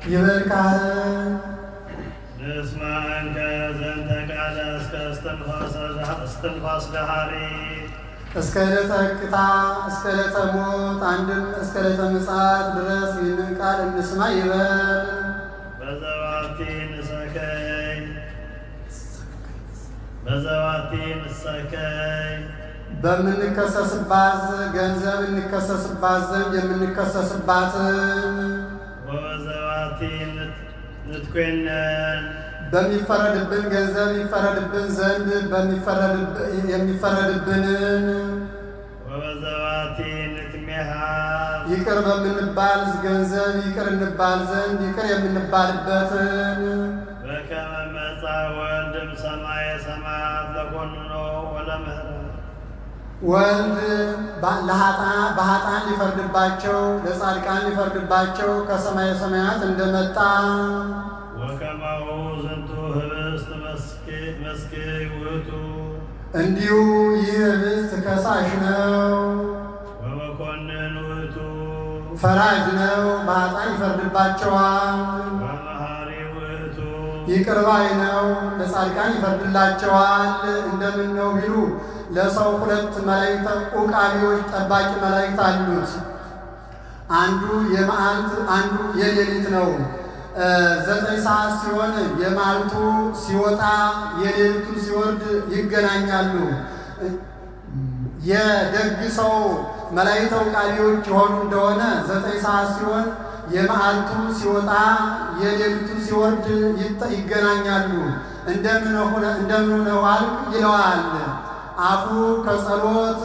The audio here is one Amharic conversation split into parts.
ይበልካል ንስማን ከዘንተ ቃለ እስትንፋስ ዳሃሪ እስከ ዕለተ ዕቅታ እስከ ዕለተ ሞት አንድም እስከ ዕለተ ምጽአት ድረስ ይህንን ቃል እንስማ ይበል። በዘባቲ ንሰከይ በምንከሰስባት ገንዘብ እንከሰስባት ዘንድ የምንከሰስባትን ወበዘባቲ ንትኮነን በሚፈረድብን ገንዘብ ይፈረድብን ዘንድ የሚፈረድብንን ወበዘባቲ ንትሜሃ ይቅር በምንባል ገንዘብ ይቅር እንባል ዘንድ ይቅር የምንባልበትን በከመ መጻ ወልድም ሰማየ ሰማያት ለኮንኖ ወለምህረት ወልድ በኃጥአን ሊፈርድባቸው ለጻድቃን ሊፈርድባቸው ከሰማየ ሰማያት እንደመጣ ወከማሁ ዝንቱ ህብስት መስክይ ውእቱ እንዲሁ ይህ ህብስት ከሳሽ ነው፣ ወመኮንን ውእቱ ፈራጅ ነው፣ በኃጥአን ይፈርድባቸዋል። ወመሐሪ ውእቱ ይቅር ባይ ነው፣ ለጻድቃን ይፈርድላቸዋል። እንደምን ነው ቢሉ ለሰው ሁለት መላእክት ዑቃቢዎች ጠባቂ መላእክት አሉት። አንዱ የመዓልት አንዱ የሌሊት ነው። 9 ሰዓት ሲሆን የመዓልቱ ሲወጣ የሌሊቱ ሲወርድ ይገናኛሉ። የደግ ሰው መላእክት ዑቃቢዎች የሆኑ እንደሆነ 9 ሰዓት ሲሆን የመዓልቱ ሲወጣ የሌሊቱ ሲወርድ ይገናኛሉ። እንደምን ነው አልክ ይለዋል። አፉ ከጸሎት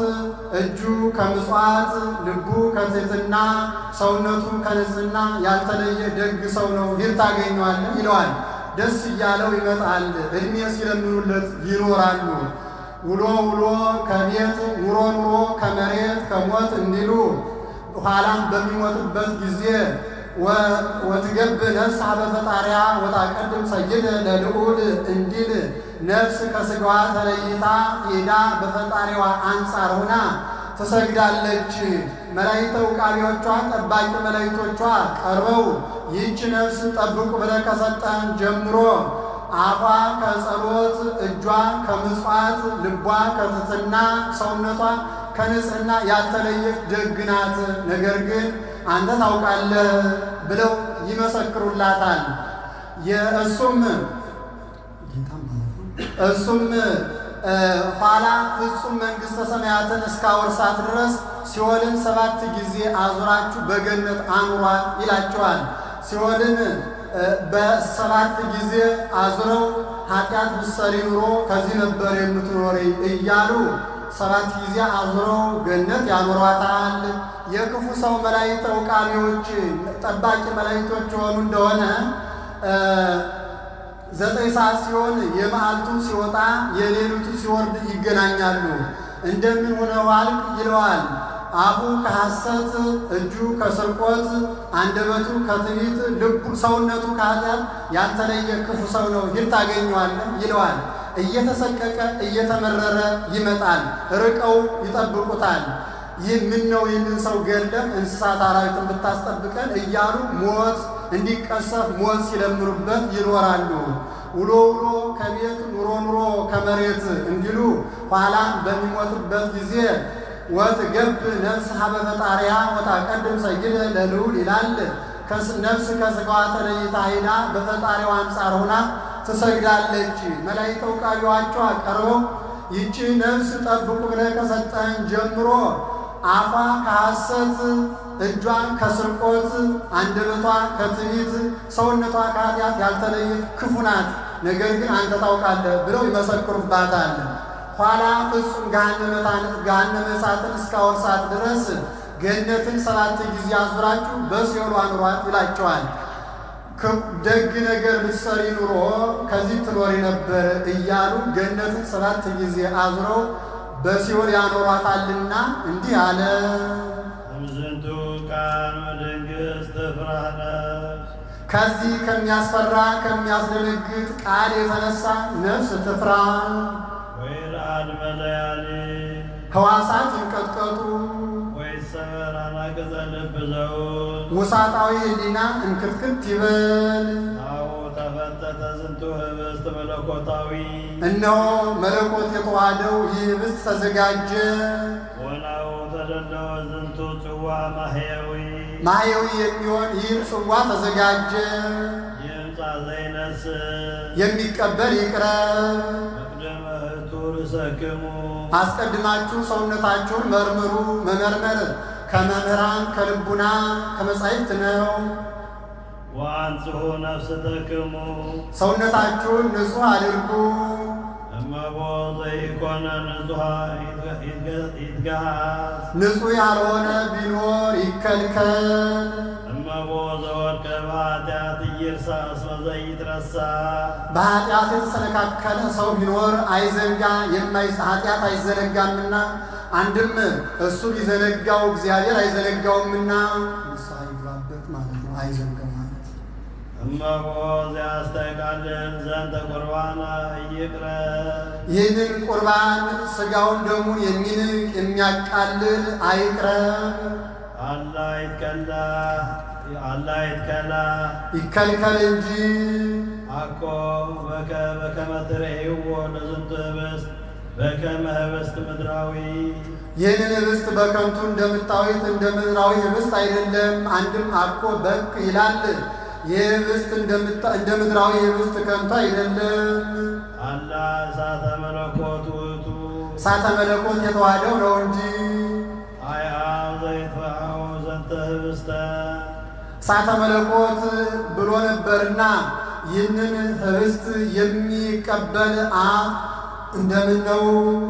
እጁ ከምጽዋት ልቡ ከትሕትና ሰውነቱ ከንጽሕና ያልተለየ ደግ ሰው ነው፣ ይህ ታገኘዋለህ ይለዋል። ደስ እያለው ይመጣል። ዕድሜ ሲለምኑለት ይኖራሉ። ውሎ ውሎ ከቤት ኑሮ ኑሮ ከመሬት ከሞት እንዲሉ ኋላም በሚሞትበት ጊዜ ወትገብ ነፍስ በፈጣሪያ ወታቀድም ሰይድ ለልዑል እንዲል ነፍስ ከሥጋዋ ተለይታ ሄዳ በፈጣሪዋ አንጻር ሆና ትሰግዳለች። መላእክት ዑቃቢዎቿ ጠባቂ መላእክቶቿ ቀርበው ይህች ነፍስ ጠብቁ ብለህ ከሰጠን ጀምሮ አፏ ከጸሎት እጇ ከምጽዋት ልቧ ከትሕትና ሰውነቷ ከንጽሕና ያልተለየች ደግ ናት። ነገር ግን አንተ ታውቃለህ ብለው ይመሰክሩላታል። እሱም ኋላ ፍጹም መንግሥተ ሰማያትን እስካወርሳት ድረስ ሲኦልን 7 ጊዜ አዙራችሁ በገነት አኑሯት ይላቸዋል። ሲኦልን በ7 ጊዜ አዙረው ኃጢአት ብትሰሪ ኑሮ ከዚህ ነበር የምትኖሪ እያሉ 7 ጊዜ አዙረው ገነት ያኖሯታል። የክፉ ሰው መላእክት ዑቃቢዎች ጠባቂ መላእክቶች የሆኑ እንደሆነ 9 ሰዓት ሲሆን የመዓልቱ ሲወጣ የሌሊቱ ሲወርድ ይገናኛሉ። እንደምን ሆነህ ዋልክ ይለዋል። አፉ ከሐሰት፣ እጁ ከስርቆት፣ አንደበቱ ከትዕቢት፣ ልቡ ሰውነቱ ከኃጢአት ያልተለየ ክፉ ሰው ነው፣ ይህ ታገኘዋለህ ይለዋል። እየተሰቀቀ እየተመረረ ይመጣል። ርቀው ይጠብቁታል። ይህ ምን ነው ይህንን ሰው ገለህ እንስሳት አራዊትን ብታስጠብቀን እያሉ ሞት እንዲቀሰፍ ሞት ሲለምኑበት ይኖራሉ። ውሎ ውሎ ከቤት ኑሮ ኑሮ ከመሬት እንዲሉ ኋላም በሚሞትበት ጊዜ ወትገብ ነፍስ ሀበ ፈጣሪያ ወታቀድም ሰይደ ለልዑል ይላል። ነፍስ ከሥጋዋ ተለይታ ሄዳ በፈጣሪዋ አንጻር ሆና ትሰግዳለች። መላእክት አውቃቢዋቸው ቀርበው ይቺ ነፍስ ጠብቁ ብለህ ከሰጠህን ጀምሮ አፏ ከሐሰት፣ እጇን ከስርቆት፣ አንደበቷ ከትዕቢት፣ ሰውነቷ ከኃጢአት ያልተለየች ክፉ ናት፣ ነገር ግን አንተ ታውቃለህ ብለው ይመሰክሩባታል። ኋላ ፍጹም ገሃነመ እሳትን እስካወርሳት ድረስ ገነትን 7 ጊዜ አዙራችሁ በሲኦል አኑሯት ይላቸዋል። ደግ ነገር ብትሰሪ ኑሮ ከዚህ ትኖሪ ነበር እያሉ ገነትን 7 ጊዜ አዙረው በሲኦል ያኖሯታልና እንዲህ አለ። እምዝንቱ ቃል ወድንግሥት ትፍራህ ነፍስ፣ ከዚህ ከሚያስፈራ ከሚያስደነግጥ ቃል የተነሳ ነፍስ ትፍራ። ወይርአድ መለያሊ፣ ሕዋሳት ይንቀጥቀጡ። ወይሰበር አናቅጸ ልብ ዘውት፣ ውሳጣዊ ሕሊና እንክትክት ይበል። አዎ ተፈተተ ዝንቱ ህብስት መለኮታዊ፣ እነሆ መለኮት የተዋሃደው ይህ ህብስት ተዘጋጀ። ወናሁ ተደለወ ዝንቱ ጽዋ ማሕየዊ፣ ማሕየዊ የሚሆን ይህ ጽዋ ተዘጋጀ። ይምጻ ዘይነስ፣ የሚቀበል ይቅረብ። መቅደመ እቱ ርእሰክሙ፣ አስቀድማችሁ ሰውነታችሁን መርምሩ። መመርመር ከመምህራን ከልቡና ከመጻሕፍት ነው። ወአንጽሑ ነፍስተክሙ፣ ሰውነታችሁን ንጹሕ አድርጉ። እመቦ ዘይኮነ ንጹሐ ይትገሃስ፣ ንጹሕ ያልሆነ ቢኖር ይከልከል። እመቦ ዘወድቀ በኃጢአት ኢይርሳ እስመ ዘይትረሳ፣ በኃጢአት የተሰነካከለ ሰው ቢኖር አይዘንጋ፣ ኃጢአት አይዘነጋምና። አንድም እሱ ቢዘነጋው እግዚአብሔር አይዘነጋውምና ንስሐ ይግባበት ማለት ነው። አይዘንጋው ማለት እመቦ ዘያስተቃልል ዘንተ ቁርባነ ኢይቅረብ፣ ይህንን ቁርባን ሥጋውን ደሙን የሚንቅ የሚያቃልል አይቅረብ። አላ ይትከላ ይከልከል እንጂ። አኮ በከመ ትሬእይዎ ለዝንቱ ህብስት በከመ ህብስት ምድራዊ፣ ይህንን ህብስት በከንቱ እንደምታዩት እንደ ምድራዊ ህብስት አይደለም። አንድም አኮ በክ ይላል። ይህ ህብስት እንደ ምድራዊ ህብስት ከንቱ አይደለም። አላ እሳተ መለኮት ውእቱ፣ እሳተ መለኮት የተዋሃደው ነው እንጂ። አያው ዘይትበአው ዘንተ ህብስተ፣ እሳተ መለኮት ብሎ ነበርና ይህንን ህብስት የሚቀበል አፍ እንደምን ነው?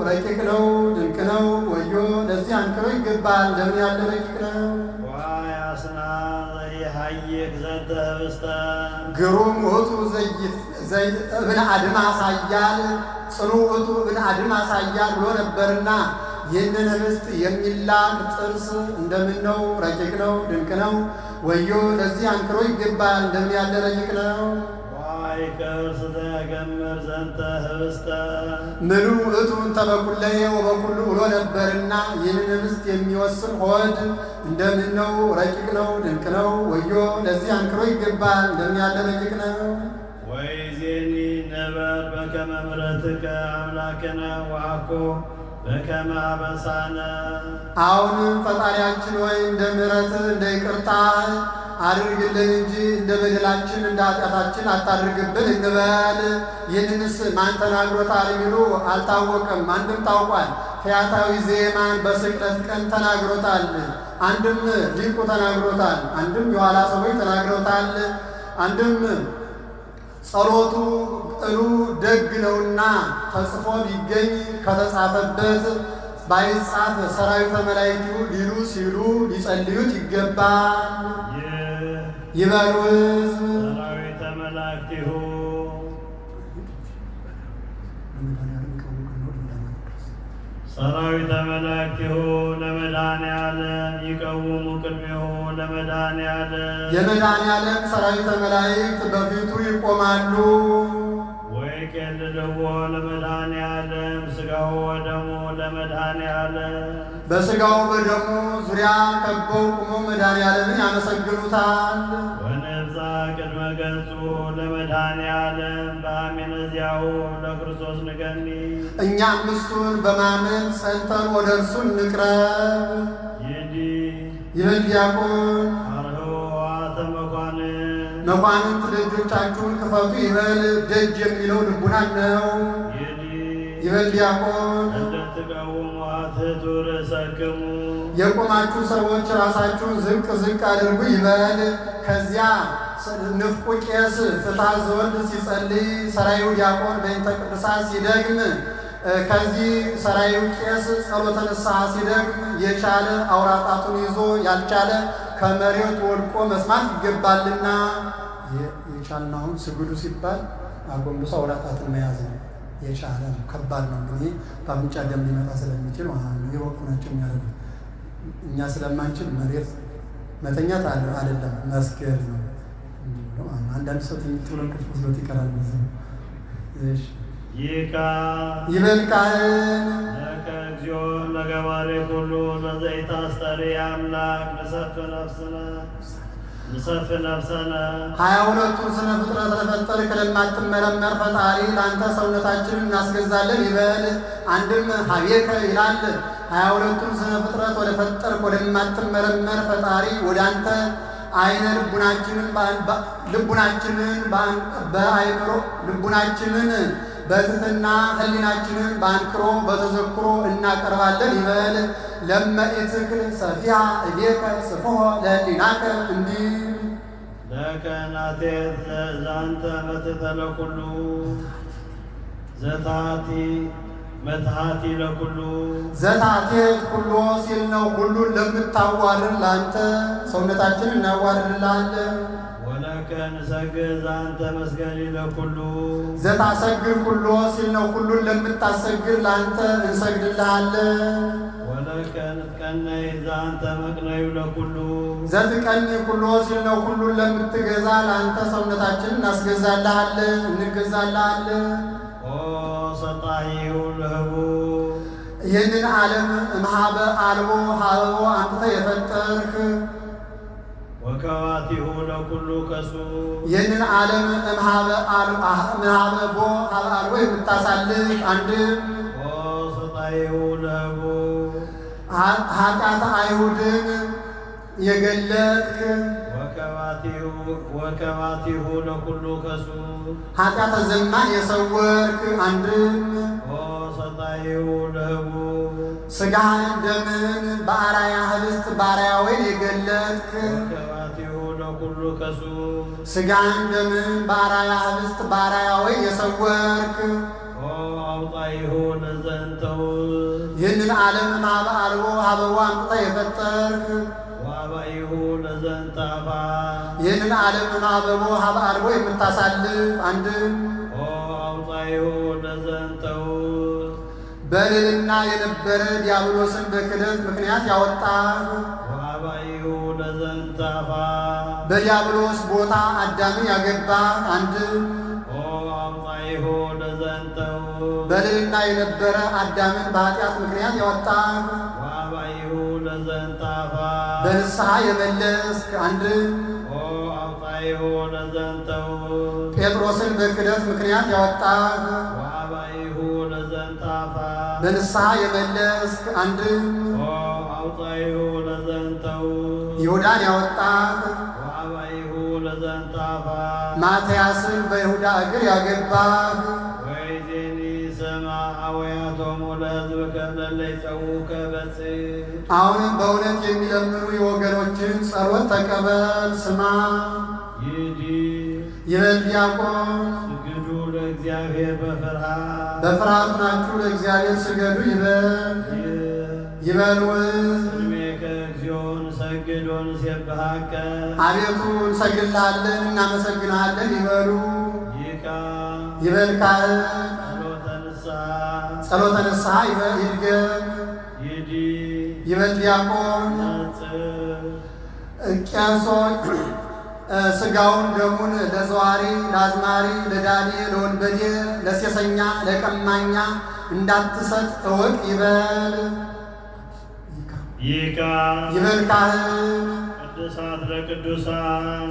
ረቂቅ ነው፣ ድንቅ ነው። ወዮ ለዚህ አንክሮ ይገባል። እንደምን ያለ ረቂቅ ነው! ወያስና ዘይሃይቅ ዘንተ ህብስተ፣ ግሩም ውእቱ እብነ አድማስ ኃያል፣ ጽኑ ውእቱ እብነ አድማስ ኃያል ብሎ ነበርና ይህንን ህብስት የሚላክ ጥርስ እንደምን ነው? ረቂቅ ነው፣ ድንቅ ነው። ወዮ ለዚህ አንክሮ ይገባል። እንደምን ያለ ረቂቅ ነው! ዋይከርስ ዘያገምር ዘንተ ህብስተ፣ ምሉ ውእቱን ተበኩለየ ወበኩሉ ብሎ ነበርና ይህንን ህብስት የሚወስን ሆድ እንደምን ነው? ረቂቅ ነው፣ ድንቅ ነው። ወዮ ለዚህ አንክሮ ይገባል። እንደምን ያለ ረቂቅ ነው! ወይዜኒ ነበረ በከመ ምሕረትከ አምላክነ ወአኮ በከመ አበሳነ፣ አሁንም ፈጣሪያችን ሆይ እንደ ምሕረትህ እንደ ይቅርታህ አድርግልን እንጂ እንደ በደላችን እንደ ኃጢአታችን አታድርግብን እንበል። ይህንንስ ማን ተናግሮታል የሚሉ አልታወቀም። አንድም ታውቋል። ፈያታዊ ዜማን በስቅለት ቀን ተናግሮታል። አንድም ሊቁ ተናግሮታል። አንድም የኋላ ሰዎች ተናግሮታል። አንድም ጸሎቱ ቅሉ ደግ ነውና ተጽፎ ቢገኝ ከተጻፈበት ባይጻፍ ሰራዊተ መላእክቱ ሊሉ ሲሉ ሊጸልዩት ይገባል። ይበሉ ሕዝብ ሰራዊተ መላእክቲሁ ሰራዊተ መላእክቲሁ ለመድኃኔዓለም ይቀውሙ ቅድሜሁ ለመድኃኔዓለም የመድኃኔዓለም ሰራዊተ መላእክት በፊቱ ይቆማሉ። ወይቄልልዎ ለመድኃኔዓለም ሥጋሁ ወደሙ ለመድኃኔዓለም በሥጋው በደሙ ዙሪያ ከበው ቁመው መድኃኔዓለምን ያመሰግኑታል። ወንብዛ ቅድመ ገጹ ለመድኃኔዓለም በአሜነ ዚአሁ ለክርስቶስ ንገኒ እኛም እሱን በማመን ጸንተን ወደ እርሱ እንቅረብ። ይበል ዲያቆን አርኅዋተ መኳንንት መኳንንት ደጆቻችሁን ክፈቱ ይበል። ደጅ የሚለው ልቡናን ነው። ይበል ዲያቆን እንደትቀውሙ አትሕቱ ርእሰክሙ የቆማችሁ ሰዎች ራሳችሁን ዝቅ ዝቅ አድርጉ ይበል። ከዚያ ንፍቁ ቄስ ፍትሐ ዘወልድ ሲጸልይ ሰራዩ ዲያቆን በእንተ ቅዱሳን ሲደግም ከዚህ ሰራዩ ቄስ ጸሎተ ንስሐ ሲደግም የቻለ አውራ ጣቱን ይዞ ያልቻለ ከመሬት ወድቆ መስማት ይገባልና የቻልናውን ስግዱ ሲባል አጎንብሶ አውራ ጣቱን መያዝ ነው። የቻለ ነው። ከባድ ነው። ግን በአፍንጫ ደም ሊመጣ ስለሚችል የወቁ ናቸው የሚያደርጉት። እኛ ስለማንችል መሬት መተኛት አይደለም መስገድ ነው። አንዳንድ ሰው ትንሽ ብሎ እንቅልፍ ወስዶት ይቀራል። ይበል ካህን ለከ እግዚኦ ለገባሬ ኩሉ ለዘኢታስተሪ አምላክ ንሰፍ ነፍሰነ 22ቱን ስነ ፍጥረት ለፈጠርክ ለማትመረመር ፈጣሪ ለአንተ ሰውነታችንን እናስገዛለን ይበል። አንድም ሀቤከ ይላል። 22ቱን ስነ ፍጥረት ወደ ፈጠርክ ወደማትመረመር ፈጣሪ ወደ አንተ አይነ ልቡናችንን በትሕትና ሕሊናችንን በአንክሮ በተዘክሮ እናቀርባለን ይበል። ለመኢትክል ሰፊሃ እቤከ ስፍሖ ለሕሊናከ እንዲህ ለከ ናቴት ዛንተ መትሕተ ለኩሉ ዘታቲ መትሐቲ ለኩሉ ዘታቴት ኩሎ ሲል ነው። ሁሉን ለምታዋርድ ለአንተ ሰውነታችንን እናዋርድልሃለን። ወለከ ንሰግድ ዛንተ መስገዲ ለኩሉ ዘታሰግድ ኩሎ ሲል ነው። ሁሉን ለምታሰግድ ለአንተ እንሰግድልሃለን። ወለከ ንትቀነይ ዛንተ መቅነዩ ለኩሉ ዘትቀኒ ኩሎ ሲል ነው። ሁሉን ለምትገዛ ለአንተ ሰውነታችንን እናስገዛልሃለን እንገዛልሃለን። ኦ ሰጣይሁ ለህቡ ይህንን ዓለም እምኀበ አልቦ ሀበቦ አንተ የፈጠርክ ወከዋቲሁ ለኩሉ ከሱ ይህንን ዓለም እምኀበ ቦ ሀበ አልቦ የምታሳልፍ አንድም ኦ ሰጣይሁ ለህቡ ኃጢአተ አይሁድን የገለጥክ ወከዋቲሁ ለኩሉ ከሱ ኃጢአተ ዘማን የሰወርክ አንድም ኦ ሰጣይሁ ለህቡ ሥጋህን ደምን በአርአያ ኅብስት በአርአያ ወይን የገለጥክ ወከዋቲሁ ለኩሉ ከሱ ሥጋህን ደምን በአርአያ ኅብስት በአርአያ ወይን የሰወርክ ኦ አውጣይሁ ለዘንተው ይህንን ዓለም እምኀበ አልቦ ሀበቦ አምጥተህ የፈጠርክ ወአባይሁ ለዘንታፋ ይህንን ዓለም እምኀበ ቦ ሀበ አልቦ የምታሳልፍ አንድም ኦ አውጣይሁ ለዘንተው በልዕልና የነበረ ዲያብሎስን በክደት ምክንያት ያወጣህ ወአባይሁ ለዘንታፋ በዲያብሎስ ቦታ አዳምን ያገባህ አንድም ኦ አውጣይሁ ለዘንተው በልዕልና የነበረ አዳምን በኃጢአት ምክንያት ያወጣህ ወአባይሁ ለዘንታፋ በንስሐ የመለስክ አንድም ኦ አውጣይሁ ለዘንተው ጴጥሮስን በክደት ምክንያት ያወጣህ ወአባይሁ ለዘንታፋ በንስሐ የመለስክ አንድም ኦ አውጣይሁ ለዘንተው ይሁዳን ያወጣህ ወአባይሁ ለዘንታፋ ማትያስን በይሁዳ እግር ያገባህ ወይዜኒ ሰማ አወያቶሙ ለሕዝብከ ለእለ ይጸውዑከ በጽድቅ አሁንም በእውነት የሚለምኑ የወገኖችን ጸሎት ተቀበል ስማ። ይበል ዲያቆን ስግዱ ለእግዚአብሔር በፍርሃት በፍርሃት ናችሁ ለእግዚአብሔር ስገዱ ይበል። ይበል ውስጥ ቅድሜከ እግዚኦ ንሰግድ ወንሴብሐከ አቤቱ እንሰግድልሃለን እናመሰግንሃለን ይበሉ። ይካ ይበል ካህን ጸሎተ ንስሐ ጸሎተ ንስሐ ይድገም ይበል ዲያቆን። ቄሶች ሥጋውን ደሙን ለዘዋሪ ለአዝማሪ ለዳሌ ለወንበዴ ለሴሰኛ ለቀማኛ እንዳትሰጥ እወቅ ይበል ይበል ካህን።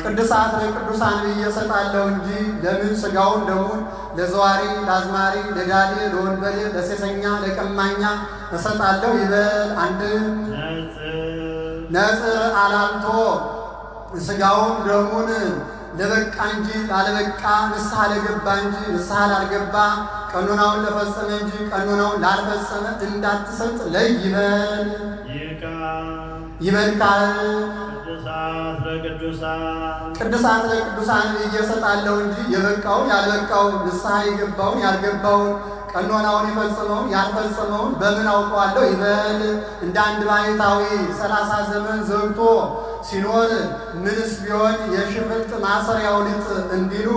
ቅዱሳት ለቅዱሳን ብዬ እሰጣለሁ እንጂ ለምን ሥጋውን ደሙን ለዘዋሪ ለአዝማሪ ለዳሌ ለወንበዴ ለሴሰኛ ለቀማኛ እሰጣለሁ ይበል። አንድም ነጽር አላልቶ ሥጋውን ደሙን ለበቃ እንጂ ላልበቃ፣ ንስሐ ለገባ እንጂ ንስሐ ላልገባ፣ ቀኖናውን ለፈጸመ እንጂ ቀኖናውን ላልፈጸመ እንዳትሰጥ ለይ ይበል ይበል ካህን። ቅዱሳት ለቅዱሳን ብዬ እሰጣለሁ እንጂ የበቃውን ያልበቃውን፣ ንስሐ የገባውን ያልገባውን፣ ቀኖናውን የፈጸመውን ያልፈጸመውን በምን አውቀዋለሁ ይበል። እንደ አንድ ባሕታዊ 30 ዘመን ዘግቶ ሲኖር ምንስ ቢሆን የሽፍልጥ ማሰሪያው ሊጥ እንዲሉ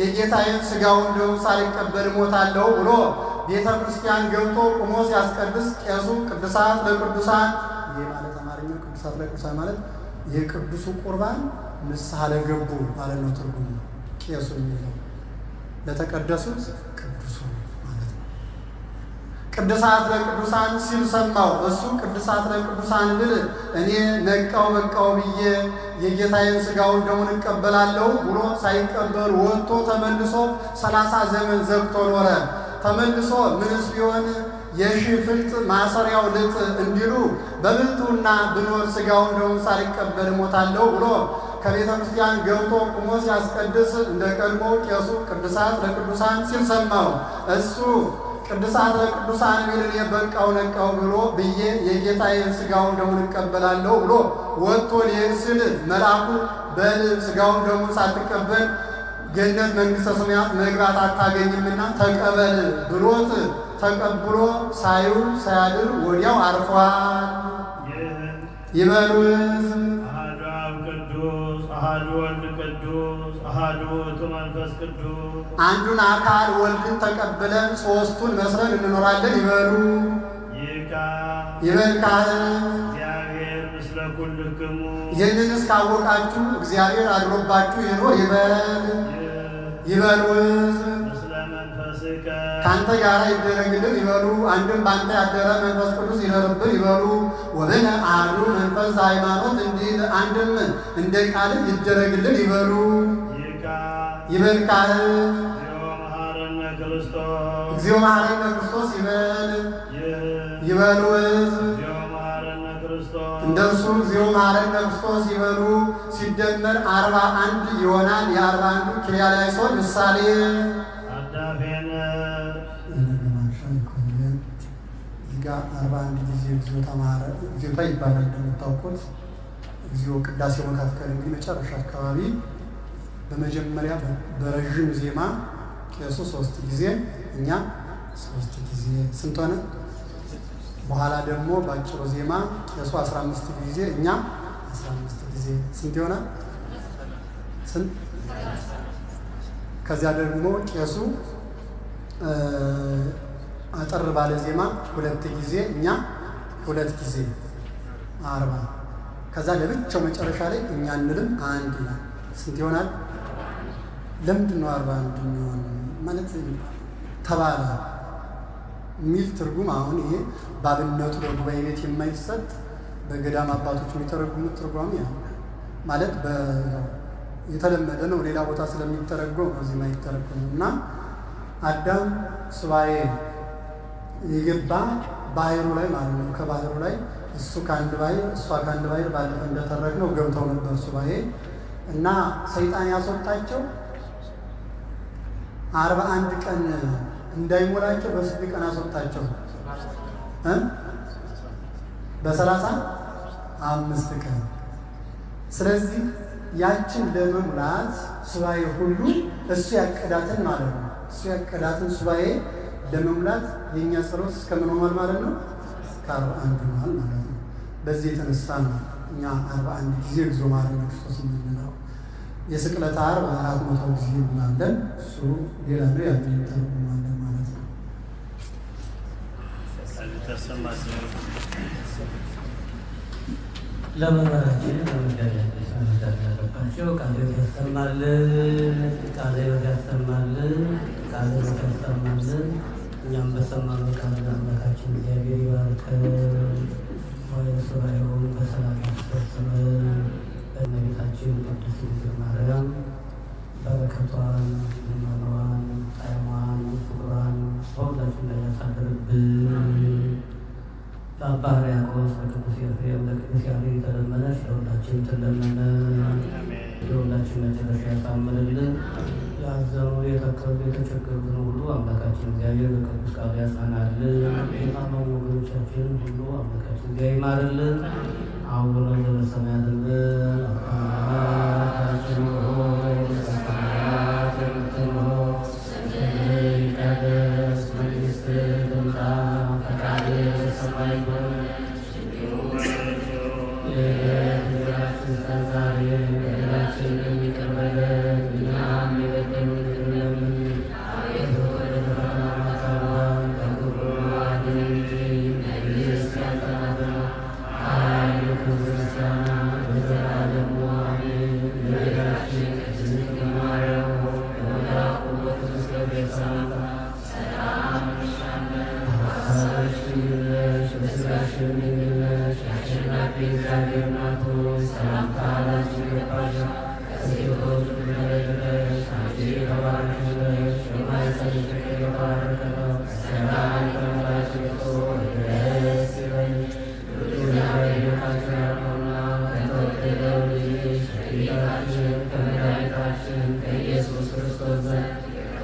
የጌታዬን ሥጋውን ደሙን ሳልቀበል እሞታለሁ ብሎ ቤተ ክርስቲያን ገብቶ ቁሞ ሲያስቀድስ ቄሱ ቅዱሳት ለቅዱሳን ይህ ማለት አማርኛው ቅዱሳት ለቅዱሳን ማለት የቅዱሱ ቁርባን ንስሐ ለገቡ ማለት ነው። ትርጉሙ ቄሱ የሚለው ለተቀደሱት ቅዱሱ ማለት ነው። ቅዱሳት ለቅዱሳን ሲል ሰማው። እሱ ቅዱሳት ለቅዱሳን ብል እኔ ነቃው በቃው ብዬ የጌታዬን ሥጋውን ደሙን እቀበላለሁ ብሎ ሳይቀበል ወጥቶ ተመልሶ 30 ዘመን ዘግቶ ኖረ። ተመልሶ ምንስ ቢሆን የሽፍልጥ ማሰሪያው ልጥ እንዲሉ በብልቱና ብኖር ሥጋውን ደሙን ሳልቀበል እሞታለሁ ብሎ ከቤተ ክርስቲያን ገብቶ ቁሞ ሲያስቀድስ እንደ ቀድሞ ቄሱ ቅዱሳት ለቅዱሳን ሲል ሰማው። እሱ ቅዱሳት ለቅዱሳን ቢል እኔ በቃው ነቃው ብሎ ብዬ የጌታዬን ሥጋውን ደሙን እቀበላለሁ ብሎ ወጥቶ ሊሄድ ሲል መልአኩ በል ሥጋውን ደሙን ሳትቀበል ገነት መንግሥተ ሰማያት መግባት አታገኝምና ተቀበል ብሎት ተቀብሎ ሳይውል ሳያድር ወዲያው አርፏል ይበሉ። አሐዱ አብ ቅዱስ አሐዱ ወልድ ቅዱስ አሐዱ ውእቱ መንፈስ ቅዱስ። አንዱን አካል ወልድን ተቀብለን ሦስቱን መስለን እንኖራለን ይበሉ ይበል ካህን። እግዚአብሔር ምስለ ኩልክሙ። ይህንን እስካወቃችሁ እግዚአብሔር አድሮባችሁ ይኖር ይበል ይበሉ። ከአንተ ጋር ይደረግልን ይበሉ። አንድም በአንተ ያደረ መንፈስ ቅዱስ ይደርብን ይበሉ። ወበነ አሐዱ መንፈስ ሃይማኖት እንዲል አንድም እንደ ቃል ይደረግልን ይበሉ ይበል ካህን። እግዚኦ መሐረነ ክርስቶስ ይበል ይበሉ። እንደ እርሱ እግዚኦ መሐረነ ክርስቶስ ይበሉ። ሲደመር 41 ይሆናል። የ41ዱ ኪርያላይሶን ምሳሌ ጋ 41 ጊዜ እግዚኦ ተማረ እግዚኦታ ይባላል። እንደምታውቁት እግዚኦ ቅዳሴ መካከል እንግዲህ መጨረሻ አካባቢ በመጀመሪያ በረዥም ዜማ ቄሱ 3 ጊዜ እኛ 3 ጊዜ ስንት ሆነ? በኋላ ደግሞ በአጭሩ ዜማ ቄሱ 15 ጊዜ እኛ 15 ጊዜ ስንት ይሆናል? ስንት? ከዚያ ደግሞ ቄሱ አጠር ባለ ዜማ 2 ጊዜ እኛ 2 ጊዜ 40። ከዛ ለብቻው መጨረሻ ላይ እኛ እንልም 1 ይላል። ስንት ይሆናል? ለምንድን ነው 41 የሚሆን ማለት ተባለ የሚል ትርጉም አሁን ይሄ ባብነቱ በጉባኤ ቤት የማይሰጥ በገዳም አባቶች የሚተረጉሙት ትርጓሜ ያ ማለት የተለመደ ነው። ሌላ ቦታ ስለሚተረጎም እዚህ ማይተረጎም እና አዳም ሱባኤ የገባ ባህሩ ላይ ማለት ነው። ከባህሩ ላይ እሱ ከአንድ ባህር እሷ ከአንድ ባህር ባለፈ እንደተረክነው ገብተው ነበር ሱባኤ እና ሰይጣን ያስወጣቸው 41 ቀን እንዳይሞላቸው በስንት ቀን አስወጣቸው? በ35 ቀን። ስለዚህ ያችን ለመሙላት ሱባኤ ሁሉ እሱ ያቀዳትን ማለት ነው። እሱ ያቀዳትን ሱባኤ ለመሙላት የእኛ ጸሎት እስከምን ሆኗል ማለት ነው? ከ41 ሆኗል ማለት ነው። በዚህ የተነሳ ነው እኛ 41 ጊዜ እግዚኦ መሐረነ ክርስቶስ የምንለው። የስቅለተ ዓርብ 400 ጊዜ እንላለን። እሱ ሌላ ነው። ያን ተርጉማለን ማለት ነው። ያሰማልን። ለመምህራችን ለመጋቢያችን ሰምተን ያለባቸው ቃለ ሕይወት ያሰማልን፣ ቃለ ሕይወት ያሰማልን፣ ቃለ ሕይወት ያሰማልን። እኛም በሰማነው ቃል አምላካችን እግዚአብሔር ይባርከን። ወደ ሱባኤውን በሰላም ያስፈጽመን። በእመቤታችን ቅድስት ድንግል ማርያም በረከቷን፣ ልመናዋን፣ ጣዕሟን፣ ፍቅሯን በሁላችን ላይ ያሳድርብን። ለአባ ሕርያቆስ ለቅዱስ ኤፍሬም ለቅዱስ ያሬድ የተለመነች ለሁላችን ትለመነን። የሁላችን መጨረሻ ያሳምርልን። ያዘኑ የተከዙ የተቸገሩትን ሁሉ አምላካችን እግዚአብሔር በቅዱስ ቃሉ ያጽናናልን። የታመሙ ወገኖቻችን ሁሉ አምላካችን እግዚአብሔር ይማርልን። አቡነ ዘበሰማያት አባታችን ሆይ በሰማያት የምትኖር ስምህ ይቀደስ፣ መንግሥትህ ትምጣ፣ ፈቃድህ በሰማይ እንደሆነች የዕለት እንጀራችንን ስጠን ዛሬ፣ በደላችንን ይቅር በለን እኛም የበደሉንን ይቅር እንደምንል፣ ወደ ፈተና አታግባን ከክፉ አድነን እንጂ መንግሥት ያንተ ናትና፣ ኃይል፣ ክብር፣ ምስጋና ለዘላለሙ አሜን። እመቤታችን ቅድስት ድንግል ማርያም ሆይ በመልአኩ በቅዱስ ገብርኤል ሰላምታ ሰላም እንልሻለን። በሐሳብሽ ድንግል ነሽ፣ በሥጋሽም ድንግል ነሽ። አሸናፊ እግዚአብሔር እናት ሆይ ሰላምታ ላንቺ ይገባሻል። ከሴቶች ሁሉ ተለይተሽ አንቺ የተባረክሽ ነሽ፣ የማኅፀንሽ ፍሬ የተባረከ ነው። ሰላም ከመላእክት ይልቅ ደስ ይበልሽ፣ ጌታችን ያለውና ከተወደደው ልጅሽ ከጌታችን ከመድኃኒታችን ከኢየሱስ ክርስቶስ ዘንድ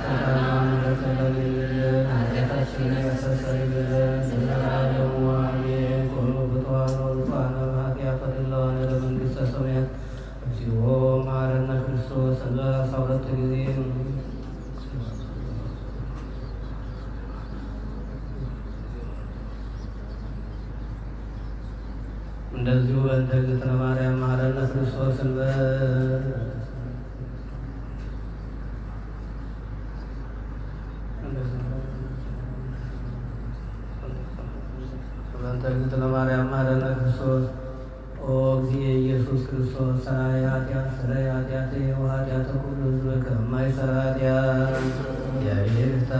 ይቅርታና ምሕረት ለምኝልን ኃጢአታችንን ያስተሰርይልን ለዘላለሙ አሜን። ኩኑ ብፁዓን ወብፁዓነ እምኃጢአት ወድለዋነ ለመንግሥተ ሰማያት እግዚኦ መሐረነ ክርስቶስ እንዘ 12 ጊዜ እንደዚሁ በእንተ እግዝእትነ ማርያም መሐረነ ክርስቶስ እንበል። በእንተ እግዝእትነ ማርያም መሐረነ ክርስቶስ ኦ እግዚእ ኢየሱስ ክርስቶስ ሠራየ ኃጢአት ሠራየ ኃጢአቴ ወኃጢአተ ኩሉ ሕዝብ ከማይሠራ ኃጢአት እግዚአብሔር ይፍታ።